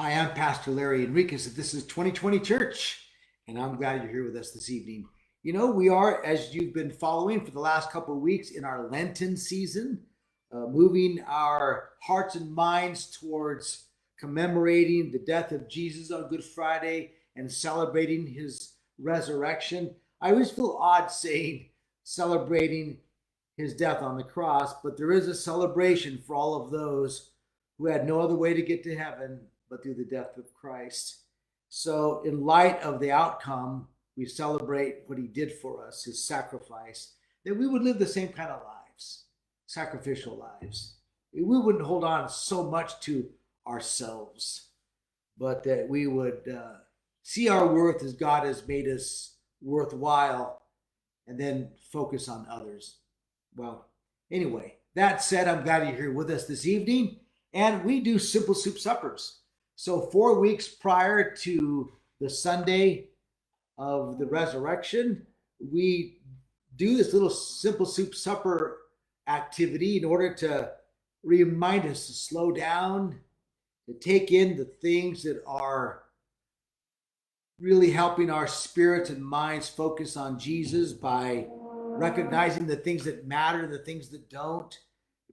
Hi, I'm Pastor Larry Enriquez. This is 2020 Church, and I'm glad you're here with us this evening. You know, we are, as you've been following for the last couple of weeks, in our Lenten season, moving our hearts and minds towards commemorating the death of Jesus on Good Friday and celebrating his resurrection. I always feel odd saying celebrating his death on the cross, but there is a celebration for all of those who had no other way to get to heaven but through the death of Christ. So, in light of the outcome, we celebrate what he did for us, his sacrifice, that we would live the same kind of lives, sacrificial lives. We wouldn't hold on so much to ourselves, but that we would see our worth as God has made us worthwhile and then focus on others. Well, anyway, that said, I'm glad you're here with us this evening. And we do simple soup suppers. So 4 weeks prior to the Sunday of the resurrection, we do this little simple soup supper activity in order to remind us to slow down, to take in the things that are really helping our spirits and minds focus on Jesus by recognizing the things that matter, the things that don't,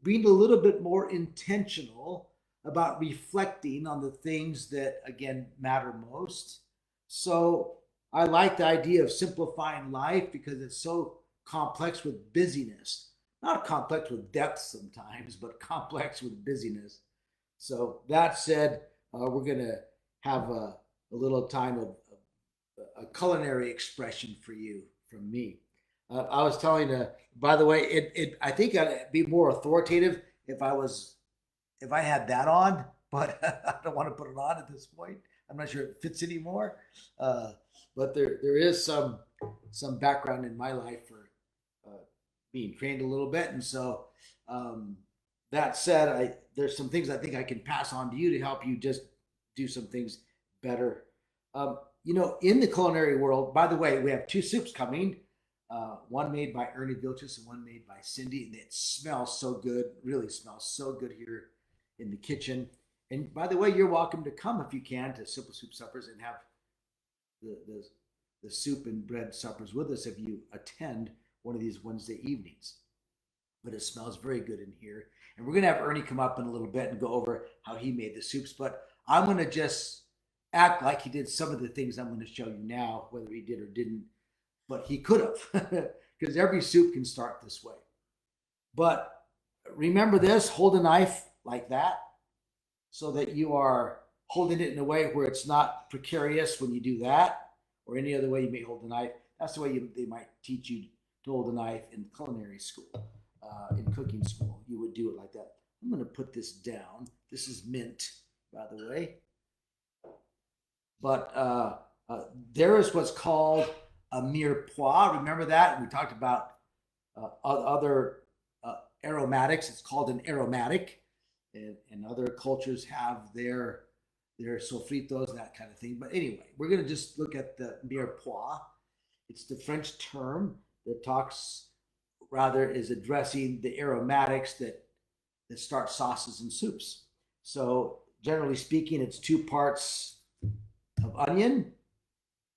being a little bit more intentional about reflecting on the things that, again, matter most. So I like the idea of simplifying life because it's so complex with busyness. Not complex with depth sometimes, but complex with busyness. So that said, we're going to have a little time of a culinary expression for you from me. I was telling, by the way, I think I'd be more authoritative if I had that on, but I don't want to put it on at this point. I'm not sure it fits anymore. But there is some background in my life for being trained a little bit, and so that said, there's some things I think I can pass on to you to help you just do some things better. In the culinary world, by the way, we have two soups coming. One made by Ernie Vilchis and one made by Cindy, and it smells so good. Really smells so good here in the kitchen. And by the way, you're welcome to come if you can to Simple Soup Suppers and have the soup and bread suppers with us if you attend one of these Wednesday evenings. But it smells very good in here. And we're going to have Ernie come up in a little bit and go over how he made the soups. But I'm going to just act like he did some of the things I'm going to show you now, whether he did or didn't. But he could have, because every soup can start this way. But remember this, hold a knife like that so that you are holding it in a way where it's not precarious when you do that, or any other way you may hold the knife. That's the way they might teach you to hold a knife in culinary school, in cooking school. You would do it like that. I'm going to put this down. This is mint, by the way. But there is what's called a mirepoix. Remember that? We talked about other aromatics. It's called an aromatic. And other cultures have their sofritos, that kind of thing. But anyway, we're going to just look at the mirepoix. It's the French term that is addressing the aromatics that start sauces and soups. So generally speaking, it's 2 parts of onion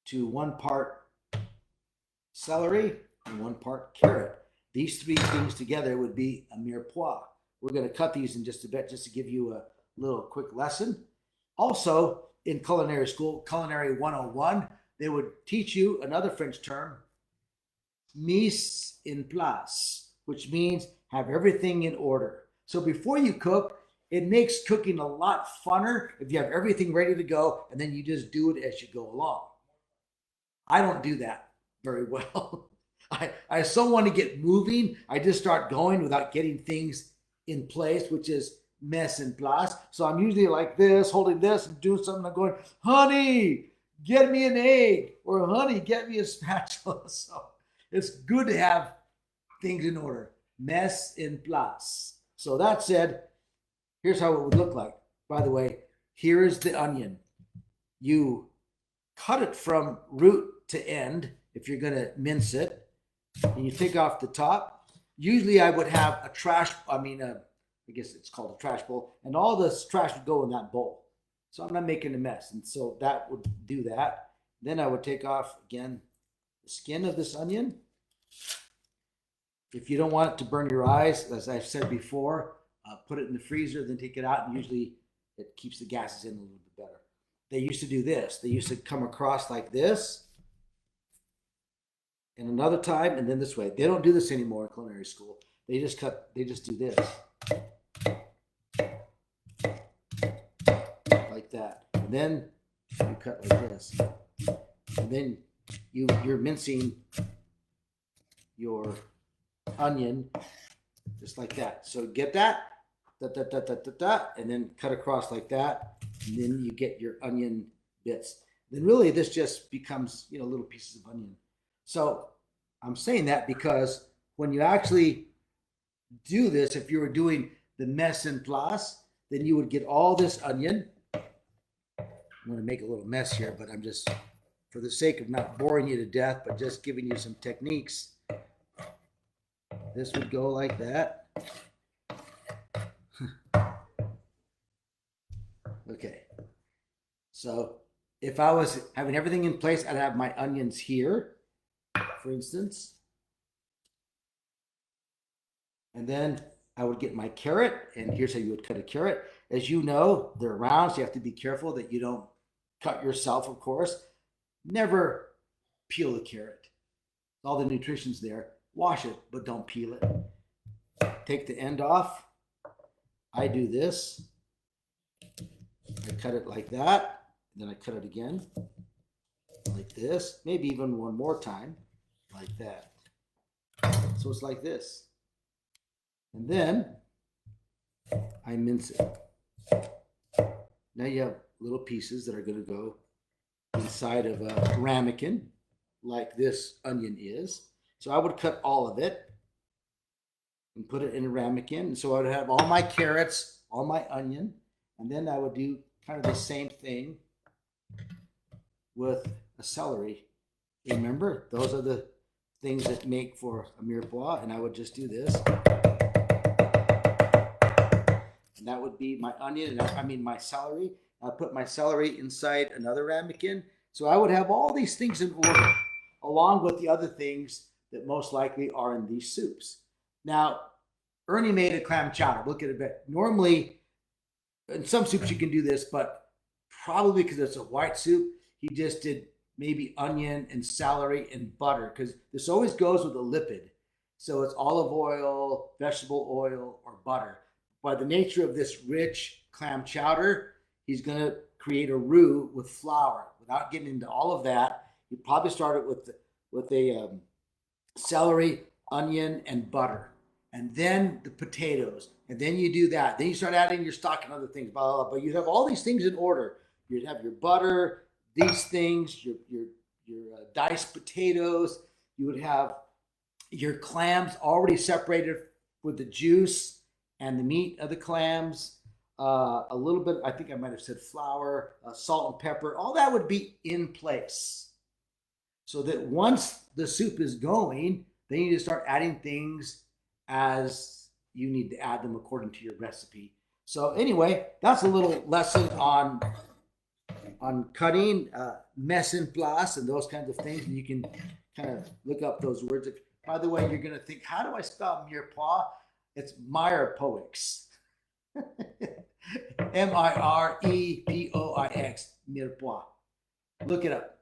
to 1 part celery and 1 part carrot. These 3 things together would be a mirepoix. We're going to cut these in just a bit just to give you a little quick lesson. Also, in culinary school, Culinary 101, they would teach you another French term, mise en place, which means have everything in order. So before you cook, it makes cooking a lot funner if you have everything ready to go and then you just do it as you go along. I don't do that very well. I so want to get moving. I just start going without getting things in place, which is mise en place. So I'm usually like this, holding this and doing something. I'm going, honey, get me an egg, or honey, get me a spatula. So it's good to have things in order. Mise en place. So that said, here's how it would look like. By the way, here's the onion. You cut it from root to end if you're going to mince it, and you take off the top. Usually I would have I guess it's called a trash bowl, and all this trash would go in that bowl. So I'm not making a mess. And so that would do that. Then I would take off, again, the skin of this onion. If you don't want it to burn your eyes, as I've said before, put it in the freezer, then take it out, and usually it keeps the gases in a little bit better. They used to do this. They used to come across like this, and another time, and then this way. They don't do this anymore in culinary school. They just do this. Like that. And then you cut like this. And then you're mincing your onion just like that. So get that, and then cut across like that, and then you get your onion bits. Then really this just becomes, little pieces of onion. So I'm saying that because when you actually do this, if you were doing the mise en place, then you would get all this onion. I'm going to make a little mess here, but I'm just, for the sake of not boring you to death, but just giving you some techniques. This would go like that. Okay. So if I was having everything in place, I'd have my onions here, for instance. And then I would get my carrot, and here's how you would cut a carrot. As you know, they're round, so you have to be careful that you don't cut yourself, of course. Never peel a carrot. All the nutrition's there. Wash it, but don't peel it. Take the end off. I do this. I cut it like that. Then I cut it again. Like this. Maybe even one more time. Like that. So it's like this. And then I mince it. Now you have little pieces that are going to go inside of a ramekin, like this onion is. So I would cut all of it and put it in a ramekin. And so I would have all my carrots, all my onion, and then I would do kind of the same thing with a celery. Remember, those are the things that make for a mirepoix, and I would just do this. And that would be my onion, my celery. I put my celery inside another ramekin. So I would have all these things in order, along with the other things that most likely are in these soups. Now, Ernie made a clam chowder. Look at it a bit. Normally, in some soups you can do this, but probably because it's a white soup, he just did maybe onion and celery and butter, because this always goes with a lipid. So it's olive oil, vegetable oil, or butter. By the nature of this rich clam chowder, he's going to create a roux with flour. Without getting into all of that, you probably start it with a celery, onion, and butter, and then the potatoes, and then you do that. Then you start adding your stock and other things, blah, blah, blah. But you have all these things in order. You'd have your butter, these things, your diced potatoes. You would have your clams already separated with the juice and the meat of the clams. A little bit, I think I might have said flour, salt and pepper. All that would be in place. So that once the soup is going, then you just start adding things as you need to add them according to your recipe. So anyway, that's a little lesson on cutting, mise en place, and those kinds of things. And you can kind of look up those words. By the way, you're going to think, how do I spell mirepoix? It's mirepoix. Mirepoix, mirepoix. Look it up.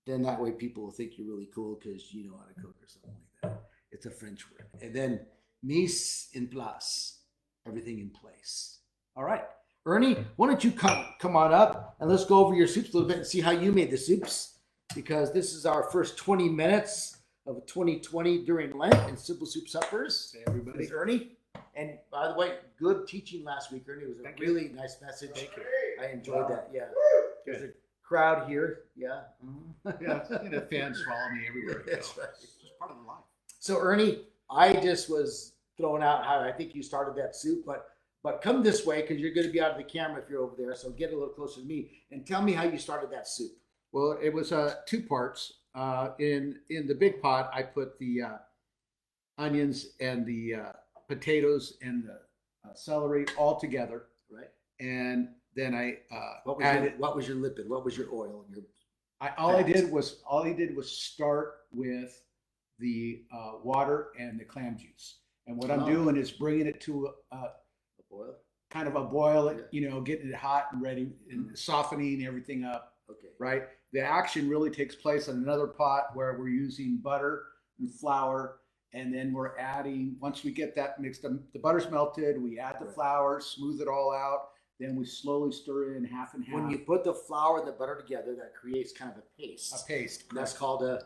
Then that way people will think you're really cool because you know how to cook or something like that. It's a French word. And then mise en place, everything in place. All right. Ernie, why don't you come on up and let's go over your soups a little bit and see how you made the soups, because this is our first 20 minutes of 2020 during Lent and Simple Soup Suppers. Hey, everybody. With Ernie. And by the way, good teaching last week, Ernie. It was a really nice message. Thank you. I enjoyed that. Yeah. Good. There's a crowd here. Yeah. Yeah, fans follow me everywhere. That's right. It's just part of the life. So Ernie, I just was throwing out how I think you started that soup, but come this way because you're going to be out of the camera if you're over there. So get a little closer to me and tell me how you started that soup. Well, it was two parts. In the big pot, I put the onions and the potatoes and the celery all together. Right. And Then I What was added. what was your lipid? What was your oil? Your All he did was start with the water and the clam juice. And what I'm doing is bringing it to a boil. kind of a boil, getting it hot and ready and softening everything up. Okay. Right. The action really takes place in another pot where we're using butter and flour. And then we're adding, once we get that mixed, the butter's melted, we add the flour, smooth it all out. Then we slowly stir in half and half. When you put the flour and the butter together, that creates kind of a paste. A paste. That's called a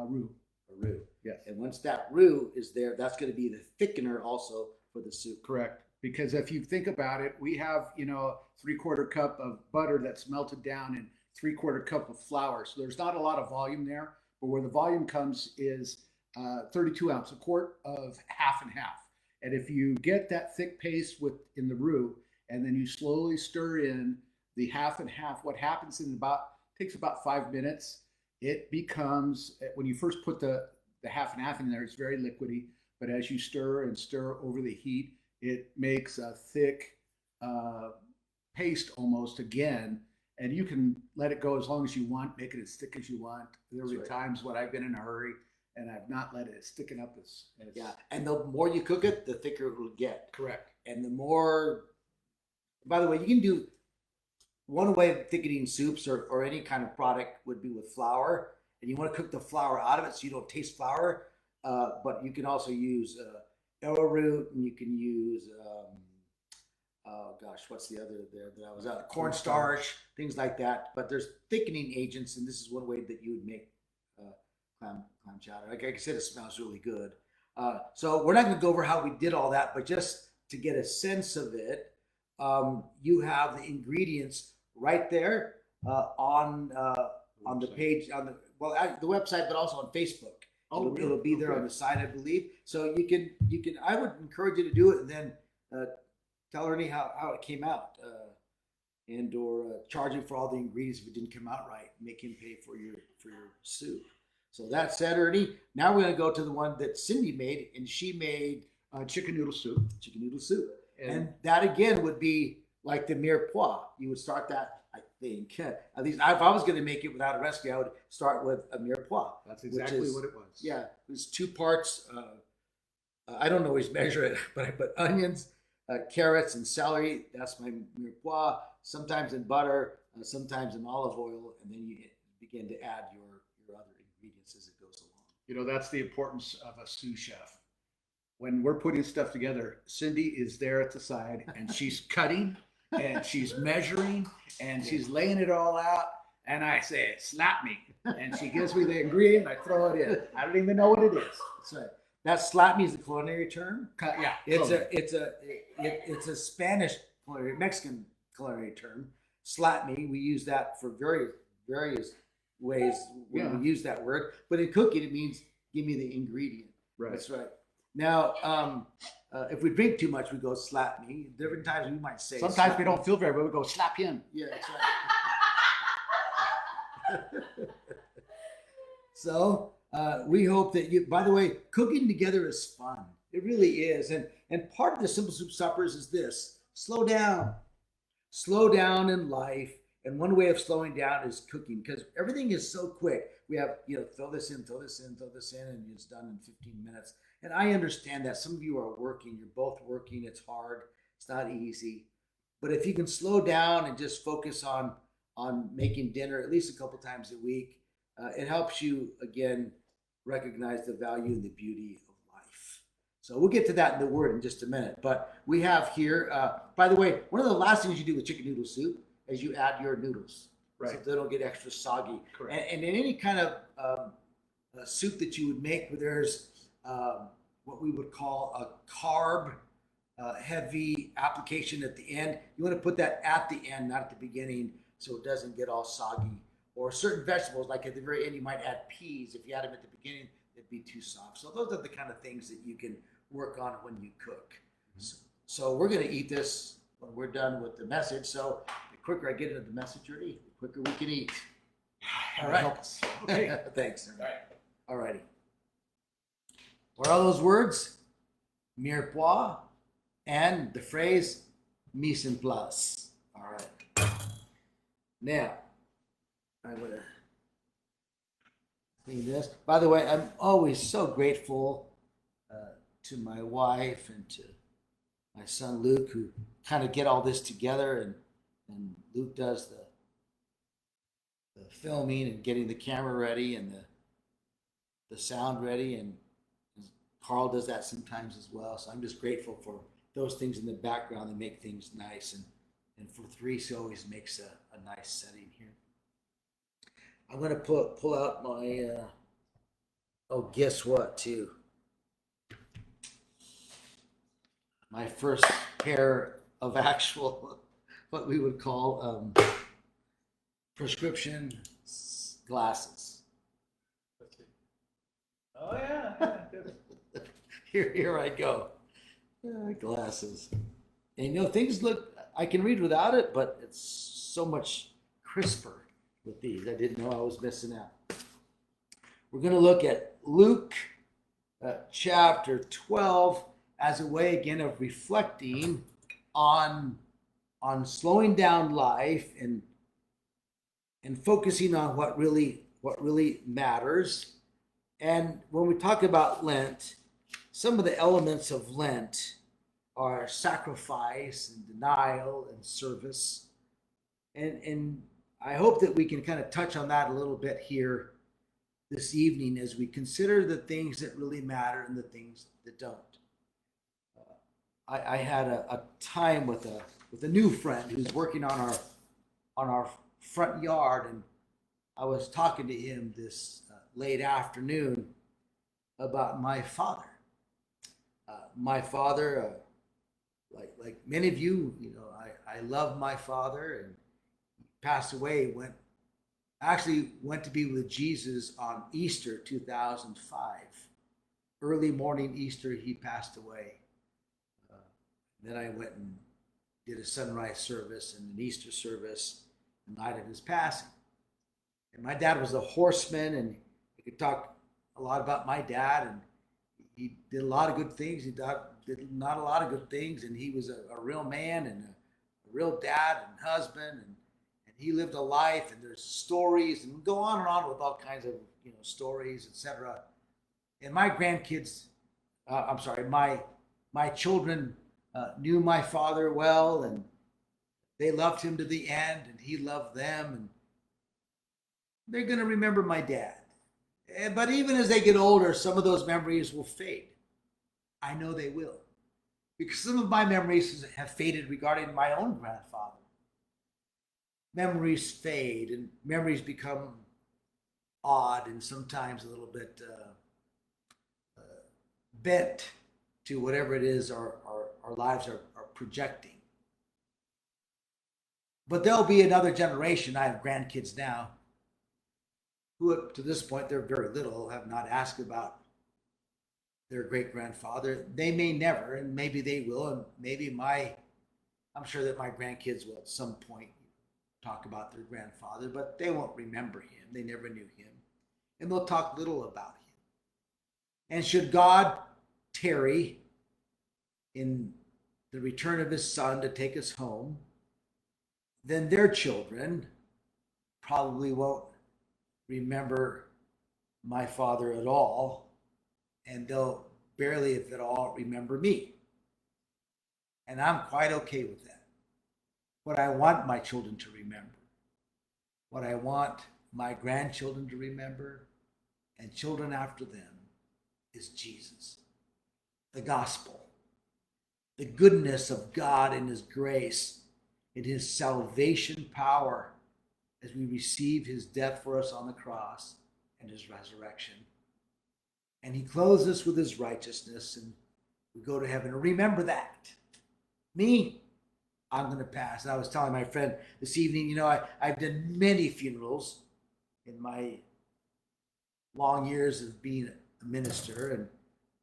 roux. A roux. Yes. And once that roux is there, that's going to be the thickener also for the soup. Correct. Because if you think about it, we have, 3/4 cup of butter that's melted down and 3/4 cup of flour. So there's not a lot of volume there, but where the volume comes is 32 ounce, a quart of half and half. And if you get that thick paste in the roux, and then you slowly stir in the half and half, what happens takes about 5 minutes. It becomes, when you first put the half and half in there, it's very liquidy. But as you stir and stir over the heat, it makes a thick paste almost again. And you can let it go as long as you want, make it as thick as you want. There were times when I've been in a hurry and I've not let it sticking up as yeah. And the more you cook it, the thicker it will get. Correct. And the more, by the way, you can do one way of thickening soups or any kind of product would be with flour. And you want to cook the flour out of it so you don't taste flour. But you can also use arrowroot, and you can use oh gosh, what's the other there that I was out? Cornstarch, things like that. But there's thickening agents, and this is one way that you would make clam chowder. Like I said, it smells really good. So we're not going to go over how we did all that, but just to get a sense of it, you have the ingredients right there on the page on the website, but also on Facebook. Oh, it'll be there on the side, I believe. So you can. I would encourage you to do it, and then tell Ernie how it came out, and or charge him for all the ingredients if it didn't come out right. Make him pay for your soup. So that said, Ernie, now we're going to go to the one that Cindy made, and she made chicken noodle soup. Chicken noodle soup, and that again would be like the mirepoix. You would start that, I think. At least if I was going to make it without a recipe, I would start with a mirepoix. That's exactly what it was. Yeah, it was 2 parts. I don't always measure it, but I put onions, carrots, and celery. That's my mirepoix. Sometimes in butter, sometimes in olive oil, and then you begin to add your other ingredients as it goes along. That's the importance of a sous chef. When we're putting stuff together, Cindy is there at the side, and she's cutting, and she's measuring, and she's laying it all out. And I say, slap me. And she gives me the ingredient, and I throw it in. I don't even know what it is. That's right. That slap me is a culinary term. Yeah. It's a Spanish Mexican culinary term. Slap me. We use that for various ways when we use that word. But in cooking, it means give me the ingredient. Right. That's right. Now, if we drink too much, we go slap me. Different times we might say. Sometimes we don't feel very well. We go slap him. Yeah, that's right. So we hope that you. By the way, cooking together is fun. It really is, and part of the Simple Soup Suppers is this: slow down in life. And one way of slowing down is cooking, because everything is so quick. We have throw this in, and it's done in 15 minutes. And I understand that some of you are working. You're both working. It's hard. It's not easy. But if you can slow down and just focus on making dinner at least a couple times a week, it helps you, again, recognize the value and the beauty of life. So we'll get to that in the word in just a minute. But we have here, by the way, one of the last things you do with chicken noodle soup is you add your noodles. Right. So they don't get extra soggy. Correct. And in any kind of soup that you would make where there's what we would call a carb heavy application at the end, you want to put that at the end, not at the beginning, so it doesn't get all soggy. Or certain vegetables, like at the very end, you might add peas. If you add them at the beginning, it'd be too soft. So those are the kind of things that you can work on when you cook. Mm-hmm. So we're going to eat this when we're done with the message. So the quicker I get into the message, the quicker we can eat. All right. Okay. Thanks. All right. All righty. What are those words? Mirepoix and the phrase mise en place. All right. Now, I'm going to clean this. By the way, I'm always so grateful to my wife and to my son Luke, who kind of get all this together, and Luke does the filming and getting the camera ready and the sound ready, and Carl does that sometimes as well. So I'm just grateful for those things in the background that make things nice, and for Therese always makes a nice setting here. I'm going to pull out my oh, guess what, too? My first pair of actual, what we would call prescription glasses. Oh yeah. Here I go. Glasses. And things look, I can read without it, but it's so much crisper with these. I didn't know I was missing out. We're going to look at Luke chapter 12 as a way again of reflecting on slowing down life and focusing on what really matters. And when we talk about Lent, some of the elements of Lent are sacrifice and denial and service. And I hope that we can kind of touch on that a little bit here this evening as we consider the things that really matter and the things that don't. I had a time with a new friend who's working on our front yard, and I was talking to him this late afternoon about my father. My father, like many of you, I love my father, and he passed away. Went to be with Jesus on Easter 2005. Early morning Easter, he passed away. Then I went and did a sunrise service and an Easter service the night of his passing. And my dad was a horseman, and I could talk a lot about my dad, and he did a lot of good things. He did not a lot of good things, and he was a real man and a real dad and husband, and he lived a life, and there's stories, and go on and on with all kinds of stories, etc. And my grandkids, my children knew my father well, and they loved him to the end, and he loved them, and they're going to remember my dad. But even as they get older, some of those memories will fade. I know they will, because some of my memories have faded regarding my own grandfather. Memories fade, and memories become odd and sometimes a little bit bent to whatever it is our lives are projecting. But there'll be another generation. I have grandkids now who, up to this point, they're very little, have not asked about their great-grandfather. They may never, and maybe they will, and maybe I'm sure that my grandkids will at some point talk about their grandfather, but they won't remember him. They never knew him. And they'll talk little about him. And should God tarry in the return of his son to take us home, then their children probably won't remember my father at all, and they'll barely, if at all, remember me. And I'm quite okay with that. What I want my children to remember, what I want my grandchildren to remember, and children after them, is Jesus, the gospel, the goodness of God and his grace and his salvation power as we receive his death for us on the cross and his resurrection. And he clothes us with his righteousness, and we go to heaven. Remember that. Me, I'm going to pass. And I was telling my friend this evening, I've done many funerals in my long years of being a minister, and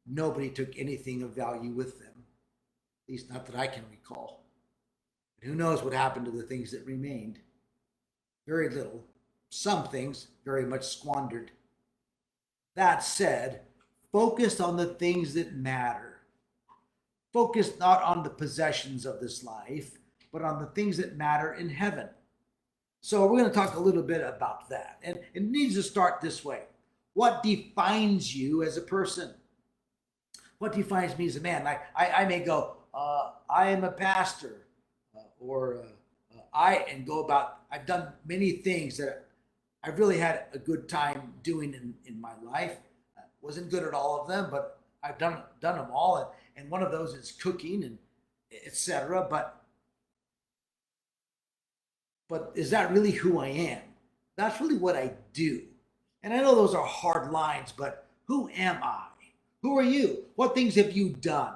nobody took anything of value with them, at least not that I can recall. But who knows what happened to the things that remained? Very little. Some things very much squandered. That said, focus on the things that matter. Focus not on the possessions of this life, but on the things that matter in heaven. So we're going to talk a little bit about that. And it needs to start this way. What defines you as a person? What defines me as a man? Like I may go, I am a pastor, and go about, I've done many things that I've really had a good time doing in my life. Wasn't good at all of them, but I've done them all. And one of those is cooking and etc. But is that really who I am? That's really what I do. And I know those are hard lines, but who am I? Who are you? What things have you done?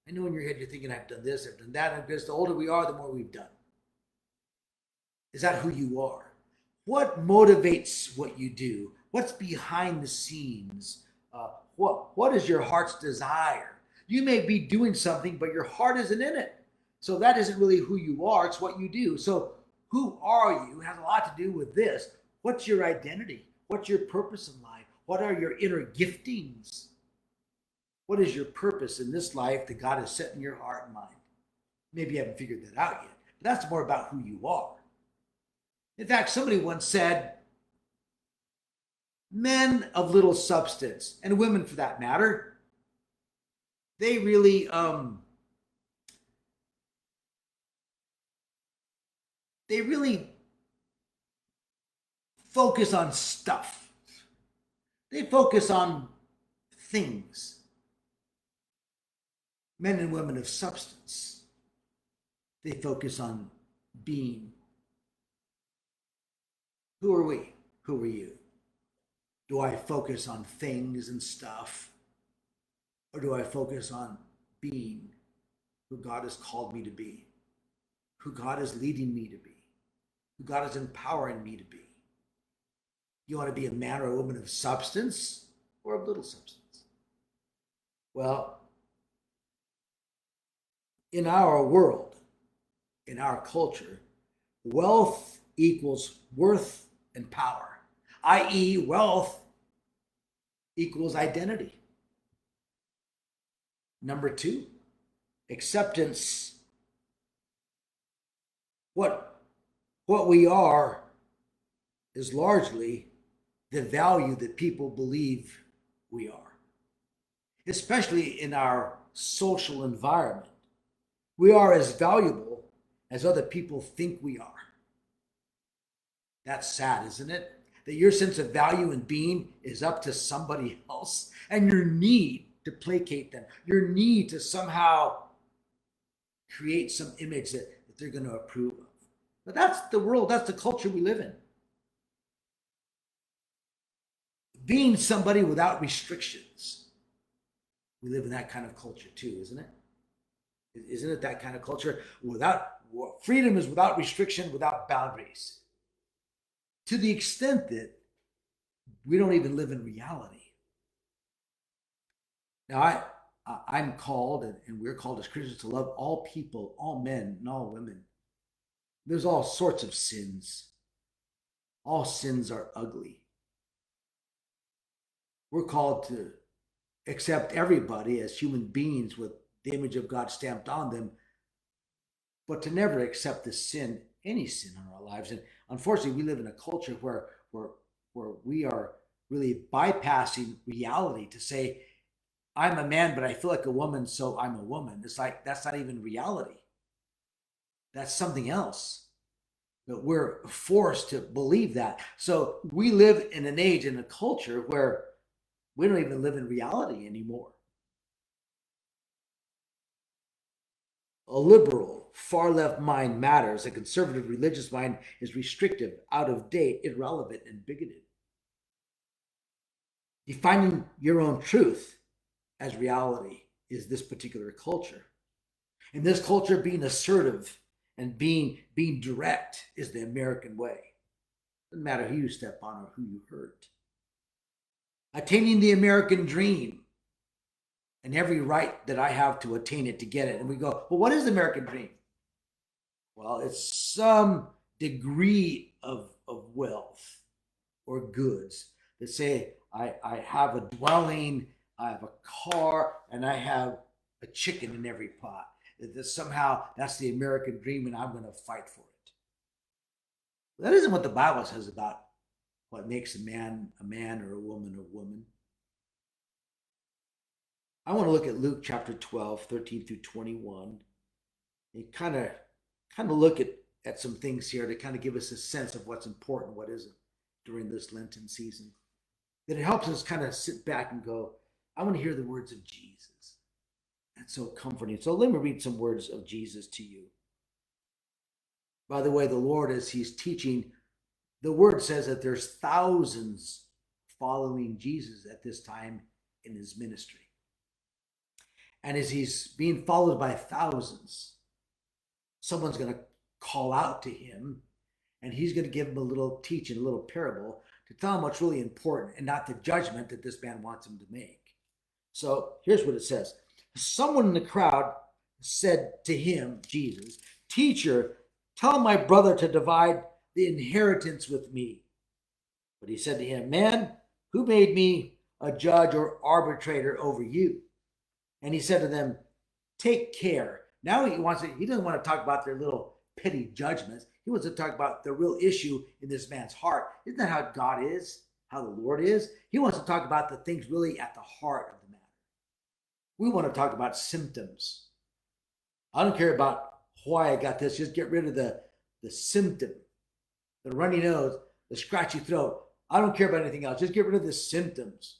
I know in your head you're thinking, I've done this, I've done that. And because the older we are, the more we've done. Is that who you are? What motivates what you do? What's behind the scenes? What is your heart's desire? You may be doing something, but your heart isn't in it. So that isn't really who you are. It's what you do. So who are you has a lot to do with this. What's your identity? What's your purpose in life? What are your inner giftings? What is your purpose in this life that God has set in your heart and mind? Maybe you haven't figured that out yet, but that's more about who you are. In fact, somebody once said, men of little substance, and women for that matter, they really focus on stuff. They focus on things. Men and women of substance, they focus on being. Who are we? Who are you? Do I focus on things and stuff? Or do I focus on being who God has called me to be? Who God is leading me to be? Who God is empowering me to be? You want to be a man or a woman of substance or of little substance? Well, in our world, in our culture, wealth equals worth and power, i.e., wealth equals identity. Number two, acceptance. What we are is largely the value that people believe we are, especially in our social environment. We are as valuable as other people think we are. That's sad, isn't it? That your sense of value and being is up to somebody else, and your need to placate them, your need to somehow create some image that they're going to approve of. But that's the world, that's the culture we live in. Being somebody without restrictions. We live in that kind of culture too, isn't it? Isn't it that kind of culture? Freedom is without restriction, without boundaries. To the extent that we don't even live in reality. Now, I'm called, and we're called as Christians, to love all people, all men and all women. There's all sorts of sins. All sins are ugly. We're called to accept everybody as human beings with the image of God stamped on them, but to never accept the sin, any sin in our lives. And unfortunately, we live in a culture where we are really bypassing reality to say, I'm a man, but I feel like a woman, so I'm a woman. It's like, that's not even reality. That's something else. But we're forced to believe that. So we live in an age, in a culture where we don't even live in reality anymore. A liberal, far left mind matters. A conservative religious mind is restrictive, out of date, irrelevant, and bigoted. Defining your own truth as reality is this particular culture. In this culture, being assertive and being direct is the American way. Doesn't matter who you step on or who you hurt. Attaining the American dream and every right that I have to attain it, to get it. And we go, well, what is the American dream? Well, it's some degree of wealth or goods that say, I have a dwelling, I have a car, and I have a chicken in every pot. that somehow that's the American dream and I'm going to fight for it. That isn't what the Bible says about what makes a man or a woman a woman. I want to look at Luke chapter 12, 13 through 21, and kind of look at some things here to kind of give us a sense of what's important, what isn't during this Lenten season. That it helps us kind of sit back and go, I want to hear the words of Jesus. That's so comforting. So let me read some words of Jesus to you. By the way, the Lord, as he's teaching, the word says that there's thousands following Jesus at this time in his ministry. And as he's being followed by thousands, someone's going to call out to him, and he's going to give him a little teaching, a little parable to tell him what's really important and not the judgment that this man wants him to make. So here's what it says. Someone in the crowd said to him, Jesus, "Teacher, tell my brother to divide the inheritance with me." But he said to him, "Man, who made me a judge or arbitrator over you?" And he said to them, "Take care." Now he doesn't want to talk about their little petty judgments. He wants to talk about the real issue in this man's heart. Isn't that how God is? How the Lord is? He wants to talk about the things really at the heart of the matter. We want to talk about symptoms. I don't care about why I got this. Just get rid of the symptom, the runny nose, the scratchy throat. I don't care about anything else. Just get rid of the symptoms.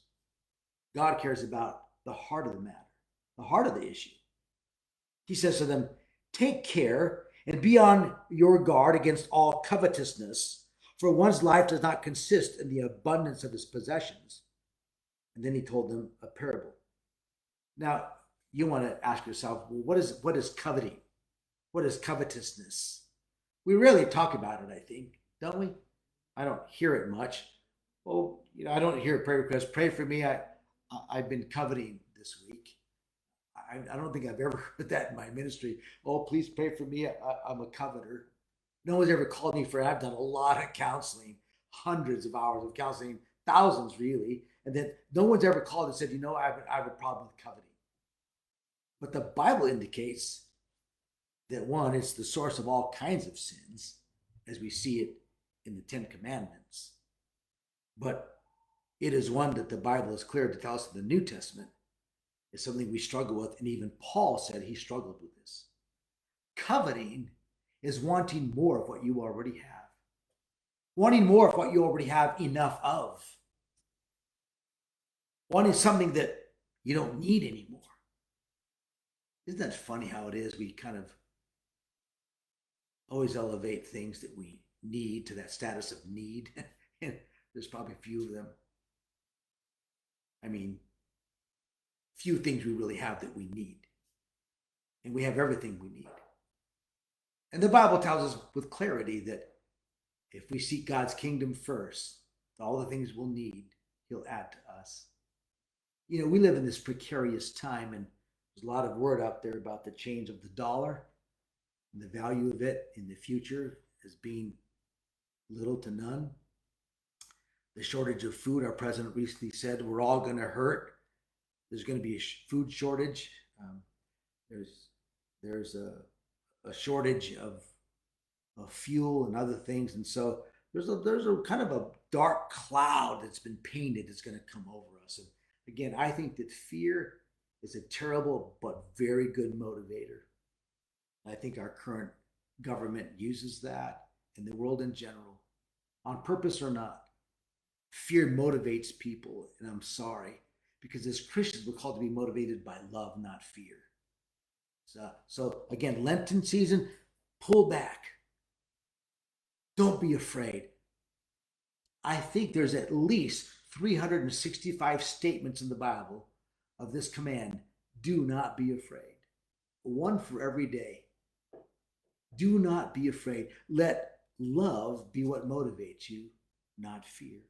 God cares about the heart of the matter, the heart of the issue. He says to them, "Take care and be on your guard against all covetousness, for one's life does not consist in the abundance of his possessions." And then he told them a parable. Now, you want to ask yourself, well, what is coveting? What is covetousness? We rarely talk about it, I think, don't we? I don't hear it much. Well, I don't hear a prayer request. Pray for me. I've been coveting this week. I don't think I've ever heard that in my ministry. Oh, please pray for me. I'm a coveter. No one's ever called me for it. I've done a lot of counseling, hundreds of hours of counseling, thousands really. And then no one's ever called and said, I have a problem with coveting. But the Bible indicates that one, it's the source of all kinds of sins, as we see it in the Ten Commandments. But it is one that the Bible is clear to tell us in the New Testament is something we struggle with, and even Paul said he struggled with this. Coveting is wanting more of what you already have. Wanting more of what you already have enough of. Wanting something that you don't need anymore. Isn't that funny how it is? We kind of always elevate things that we need to that status of need. And there's probably a few of them. I mean, few things we really have that we need. And we have everything we need. And the Bible tells us with clarity that if we seek God's kingdom first, all the things we'll need, he'll add to us. We live in this precarious time, and there's a lot of word out there about the change of the dollar and the value of it in the future as being little to none. The shortage of food, our president recently said, we're all going to hurt. There's going to be a food shortage. There's a shortage of fuel and other things, and so there's a kind of a dark cloud that's been painted that's going to come over us. And again, I think that fear is a terrible but very good motivator. I think our current government uses that, and the world in general, on purpose or not. Fear motivates people, and I'm sorry, because as Christians, we're called to be motivated by love, not fear. So again, Lenten season, pull back. Don't be afraid. I think there's at least 365 statements in the Bible of this command. Do not be afraid. One for every day. Do not be afraid. Let love be what motivates you, not fear.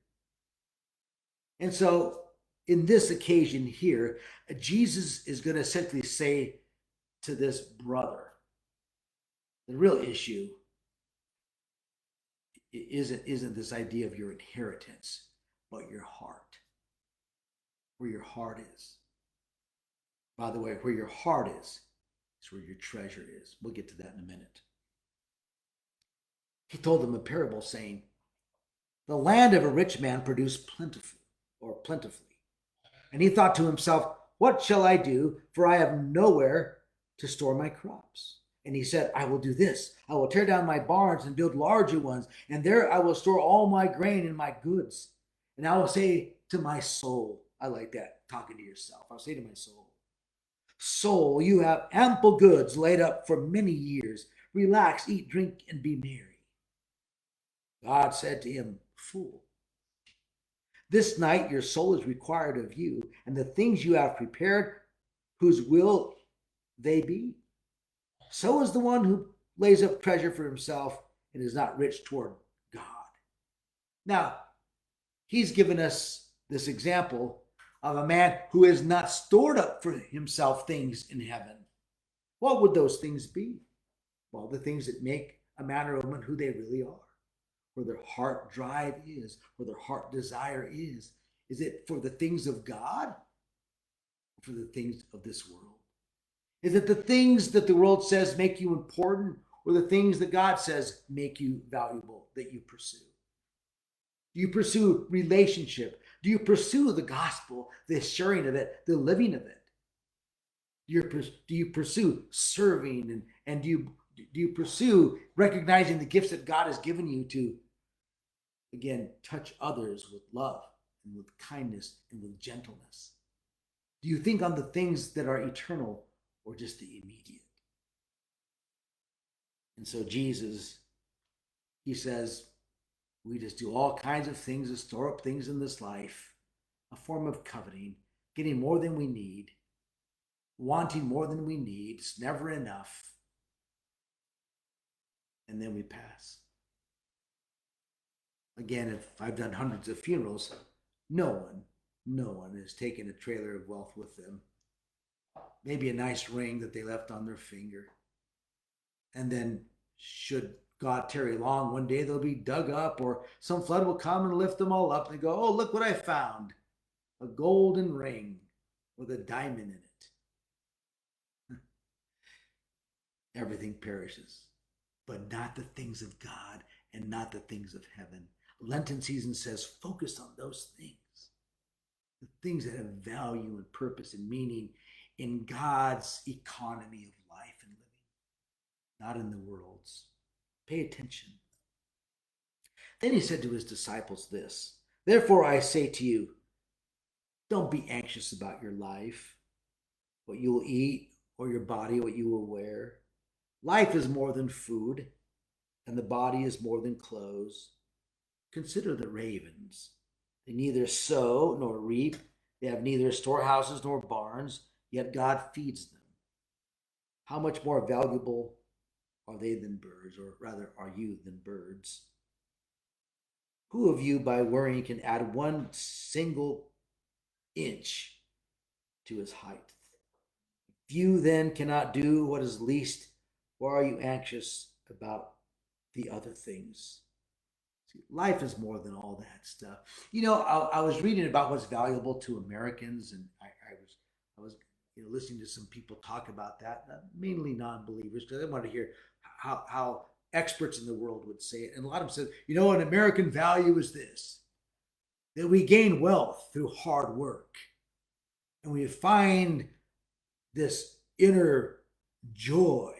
And so in this occasion here, Jesus is going to essentially say to this brother, the real issue isn't this idea of your inheritance, but your heart. Where your heart is. By the way, where your heart is It's where your treasure is. We'll get to that in a minute. He told them a parable saying, the land of a rich man produced plentifully. And he thought to himself, what shall I do? For I have nowhere to store my crops. And he said, I will do this. I will tear down my barns and build larger ones, and there I will store all my grain and my goods. And I will say to my soul, I like that, talking to yourself. I'll say to my soul, soul, you have ample goods laid up for many years. Relax, eat, drink, and be merry. God said to him, fool, this night your soul is required of you, and the things you have prepared, whose will they be? So is the one who lays up treasure for himself and is not rich toward God. Now, he's given us this example of a man who has not stored up for himself things in heaven. What would those things be? Well, the things that make a man or woman who they really are, where their heart drive is, where their heart desire is. Is it for the things of God or for the things of this world? Is it the things that the world says make you important or the things that God says make you valuable that you pursue? Do you pursue relationship? Do you pursue the gospel, the sharing of it, the living of it? Do you pursue serving and do you pursue recognizing the gifts that God has given you to, again, touch others with love and with kindness and with gentleness? Do you think on the things that are eternal or just the immediate? And so Jesus, he says, we just do all kinds of things to store up things in this life, a form of coveting, getting more than we need, wanting more than we need. It's never enough. And then we pass. Again, if I've done hundreds of funerals, no one has taken a trailer of wealth with them. Maybe a nice ring that they left on their finger. And then should God tarry long, one day they'll be dug up or some flood will come and lift them all up and go, oh, look what I found. A golden ring with a diamond in it. Everything perishes, but not the things of God and not the things of heaven. Lenten season says focus on those things, the things that have value and purpose and meaning in God's economy of life and living, not in the world's. Pay attention. Then he said to his disciples this, therefore I say to you, don't be anxious about your life, what you will eat, or your body, what you will wear. Life is more than food, and the body is more than clothes. Consider the ravens. They neither sow nor reap. They have neither storehouses nor barns, yet God feeds them. How much more valuable are they than birds, or rather, are you than birds? Who of you, by worrying, can add one single inch to his height? If you then cannot do what is least, why are you anxious about the other things? See, life is more than all that stuff. You know, I was reading about what's valuable to Americans, and I was listening to some people talk about that, mainly non-believers, because I wanted to hear how experts in the world would say it. And a lot of them said, an American value is this, that we gain wealth through hard work. And we find this inner joy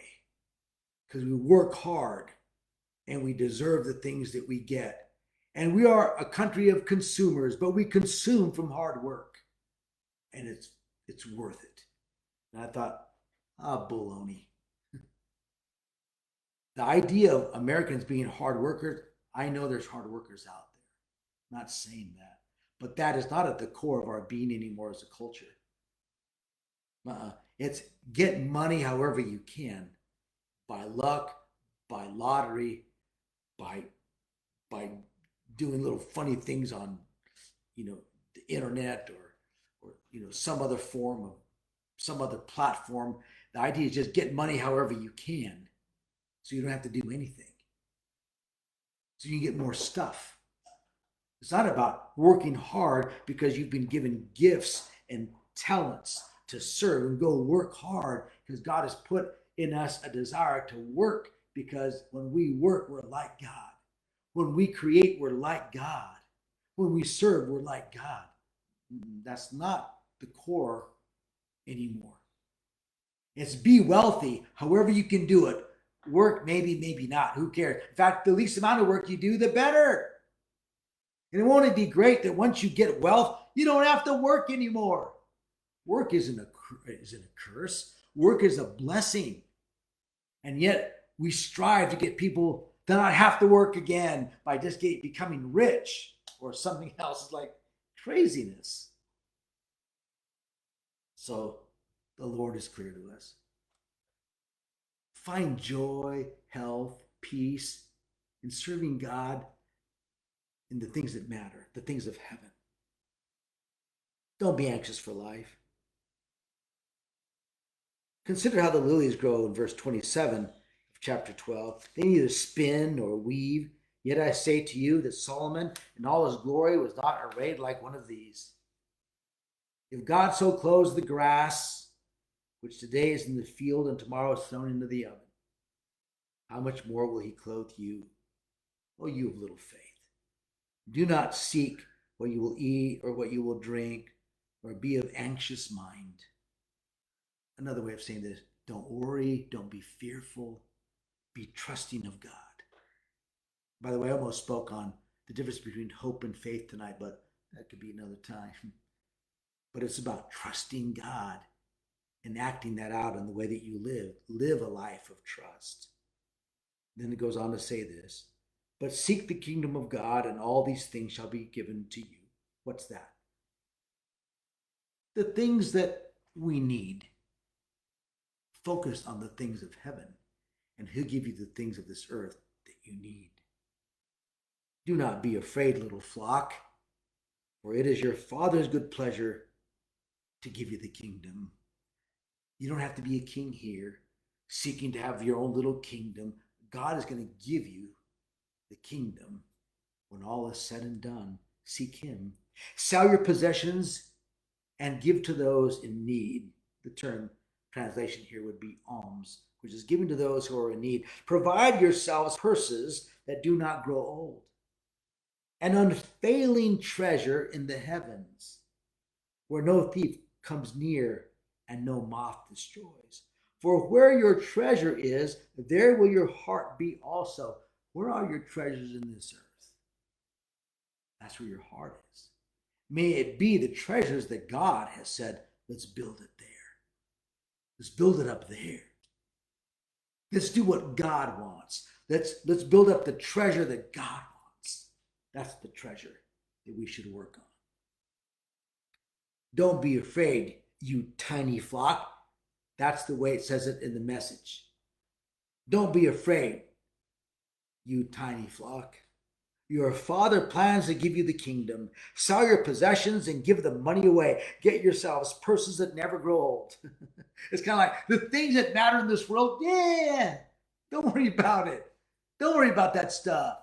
because we work hard and we deserve the things that we get. And we are a country of consumers, but we consume from hard work. And it's worth it. And I thought, baloney. The idea of Americans being hard workers, I know there's hard workers out there. I'm not saying that. But that is not at the core of our being anymore as a culture. It's get money however you can, by luck, by lottery, by doing little funny things on, the internet or some other form of some other platform. The idea is just get money however you can, so you don't have to do anything, so you can get more stuff. It's not about working hard because you've been given gifts and talents to serve and go work hard, because God has put in us a desire to work, because when we work, we're like God. When we create, we're like God. When we serve, we're like God. That's not the core anymore. It's be wealthy, however you can do it. Work, maybe, maybe not. Who cares? In fact, the least amount of work you do, the better. And it won't be great that once you get wealth, you don't have to work anymore. Work isn't a curse. Work is a blessing. And yet we strive to get people to not have to work again by just becoming rich or something else. It's like craziness. So the Lord is clear to us. Find joy, health, peace in serving God in the things that matter, the things of heaven. Don't be anxious for life. Consider how the lilies grow in verse 27 of chapter 12. They neither spin nor weave. Yet I say to you that Solomon in all his glory was not arrayed like one of these. If God so clothes the grass, which today is in the field and tomorrow is thrown into the oven, how much more will he clothe you, O you of little faith? Do not seek what you will eat or what you will drink, or be of anxious mind. Another way of saying this: don't worry, don't be fearful, be trusting of God. By the way, I almost spoke on the difference between hope and faith tonight, but that could be another time. But it's about trusting God and acting that out in the way that you live. Live a life of trust. Then it goes on to say this: but seek the kingdom of God, and all these things shall be given to you. What's that? The things that we need. Focus on the things of heaven, and he'll give you the things of this earth that you need. Do not be afraid, little flock, for it is your Father's good pleasure to give you the kingdom. You don't have to be a king here, seeking to have your own little kingdom. God is going to give you the kingdom when all is said and done. Seek him. Sell your possessions and give to those in need. The term translation here would be alms, which is given to those who are in need. Provide yourselves purses that do not grow old, an unfailing treasure in the heavens, where no thief comes near and no moth destroys. For where your treasure is, there will your heart be also. Where are your treasures in this earth? That's where your heart is. May it be the treasures that God has said, let's build it there. Let's build it up there. Let's do what God wants. Let's build up the treasure that God wants. That's the treasure that we should work on. Don't be afraid, you tiny flock. That's the way it says it in the Message. Don't be afraid, you tiny flock. Your Father plans to give you the kingdom. Sell your possessions and give the money away. Get yourselves purses that never grow old. It's kind of like the things that matter in this world. Yeah, don't worry about it. Don't worry about that stuff.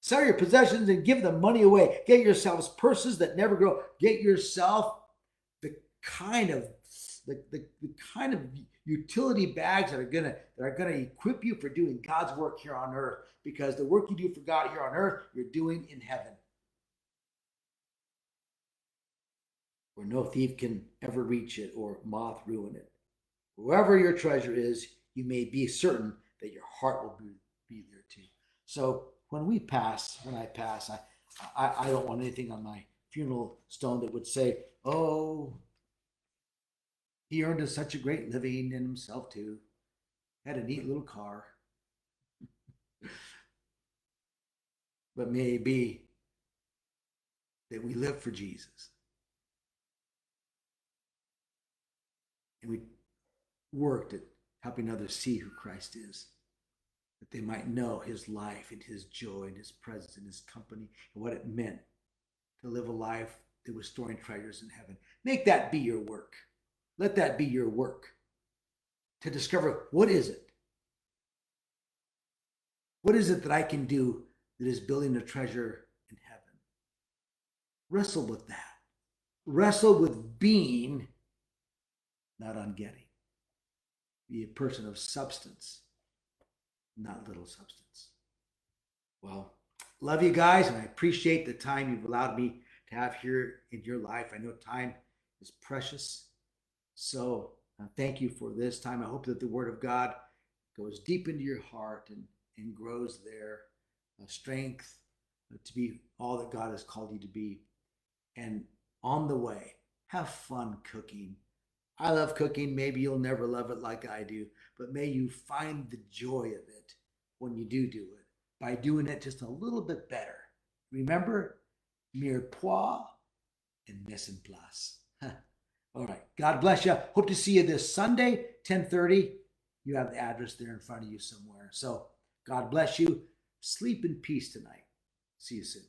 Sell your possessions and give the money away. Get yourselves purses that never grow. Get yourself the kind of utility bags that are gonna equip you for doing God's work here on earth. Because the work you do for God here on earth, you're doing in heaven, where no thief can ever reach it or moth ruin it. Wherever your treasure is, you may be certain that your heart will be there too. So when I pass, I don't want anything on my funeral stone that would say, oh, he earned us such a great living in himself too. Had a neat little car. But may it be that we live for Jesus. And we worked at helping others see who Christ is, that they might know his life and his joy and his presence and his company and what it meant to live a life that was storing treasures in heaven. Make that be your work. Let that be your work, to discover, what is it? What is it that I can do that is building a treasure in heaven? Wrestle with that. Wrestle with being not on getting. Be a person of substance, not little substance. Well, love you guys, and I appreciate the time you've allowed me to have here in your life. I know time is precious. So thank you for this time. I hope that the Word of God goes deep into your heart and grows there. Strength to be all that God has called you to be. And on the way, have fun cooking. I love cooking. Maybe you'll never love it like I do, but may you find the joy of it when you do it by doing it just a little bit better. Remember, mirepoix and mise en place. All right. God bless you. Hope to see you this Sunday, 10:30. You have the address there in front of you somewhere. So God bless you. Sleep in peace tonight. See you soon.